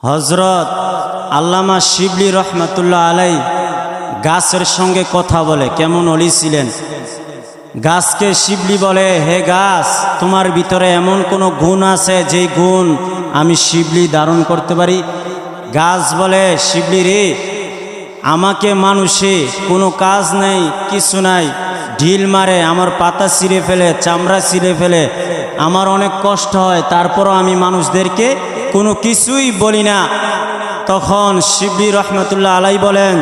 হযরত আল্লামা শিবলি রহমাতুল্লাহ আলাই গাছের সঙ্গে কথা বলে, কেমন ওলি ছিলেন। গাছকে শিবলি বলে, হে গাছ, তোমার ভিতরে এমন কোনো গুণ আছে যেই গুণ আমি শিবলি ধারণ করতে পারি। গাছ বলে, শিবলি রে, আমাকে মানুষে কোনো কাজ নেই, কিছু নাই, ঢিল মারে, আমার পাতা ছিঁড়ে ফেলে, চামড়া ছিঁড়ে ফেলে, আমার অনেক কষ্ট হয়, তারপরও আমি মানুষদেরকে কোনো কিছুই বলি না। তখন শিবলি রহমতুল্লাহ আলাই বলেন,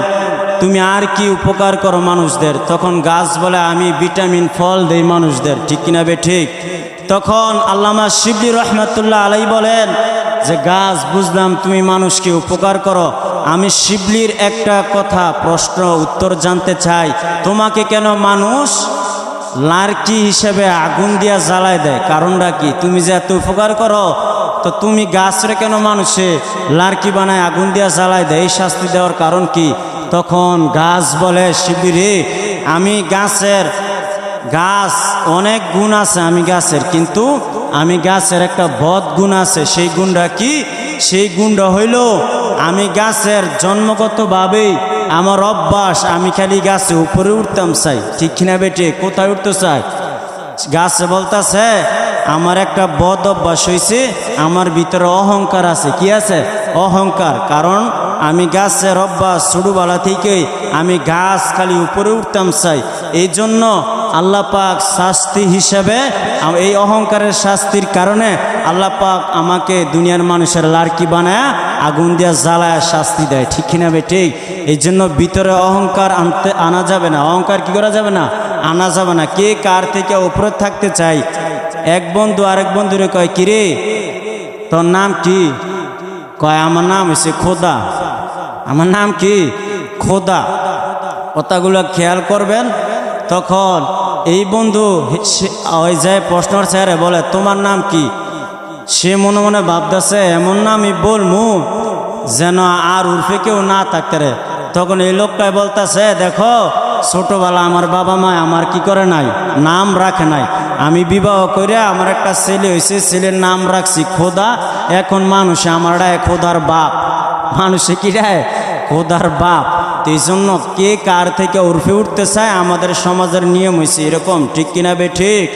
তুমি আর কি উপকার করো মানুষদের? তখন গাছ বলে, আমি ভিটামিন ফল দেই মানুষদের, ঠিক কিনা বে ঠিক? তখন আল্লামা শিবলি রহমতুল্লাহ আলাই বলেন যে, গাছ, বুঝলাম তুমি মানুষকে উপকার করো, আমি শিবলির একটা কথা প্রশ্ন উত্তর জানতে চাই, তোমাকে কেন মানুষ লার্কি হিসেবে আগুন দিয়া জ্বালায় দেয়? কারণটা কি? তুমি যে এত উপকার করো, তো তুমি গাছরে কেন মানুষে লার্কি বানায় আগুন দিয়া জ্বালায় দেয়? এই শাস্তি দেওয়ার কারণ কি? তখন গাছ বলে, শিবলি রে, আমি গাছ অনেক গুণ আছে আমি গাছের, কিন্তু আমি গাছের একটা বদ গুণ আছে। সেই গুণটা কি? সেই গুণটা হইল, আমি গাছের জন্মগতভাবেই আমার অভ্যাস, আমি খালি গাছে উপরে উঠতাম চাই, ঠিক কিনা বেটে? কোথায় উঠতে চাই? গাছে বলতেছে, আমার একটা বদ অভ্যাস হয়েছে, আমার ভিতরে অহংকার আছে। কি আছে? অহংকার। কারণ আমি গাছের অভ্যাস, ছোটবেলা থেকেই আমি গাছ খালি উপরে উঠতাম চাই। এই জন্য আল্লাহ পাক শাস্তি হিসাবে, এই অহংকারের শাস্তির কারণে আল্লাহ পাক আমাকে দুনিয়ার মানুষের লার্কি বানায় আগুন দিয়া জ্বালায় শাস্তি দেয়, ঠিক কিনা বে ঠিক? এই জন্য ভিতরে অহংকার আনা যাবে না। অহংকার কি করা যাবে না? আনা যাবে না। কে কার থেকে উপরে থাকতে চাই? এক বন্ধু আরেক বন্ধুরে কয়, কিরে তোর নাম কি? কয়, আমার নাম হচ্ছে খোদা। আমার নাম কি? খোদা। কথাগুলো খেয়াল করবেন। তখন এই বন্ধু ওই যায় প্রশ্নর স্যারে বলে, তোমার নাম কি? সে মনে মনে ভাবতেছে, এমন নামই বলমু যেন আর উর্ফে কেউ না থাকতে রে। তখন এই লোকটাই বলতেছে, দেখো, ছোটবেলা আমার বাবা মা আমার কি করে নাই, নাম রাখে নাই। আমি বিবাহ করে আমার একটা ছেলে হয়েছে, ছেলের নাম রাখছি খোদা। এখন মানুষে আমার খোদার বাপ, মানুষে কি রায়? খোদার বাপ। এই জন্য কে কার থেকে উর্ফে উঠতে চায়, আমাদের সমাজের নিয়ম হয়েছে এরকম, ঠিক কিনা বে ঠিক?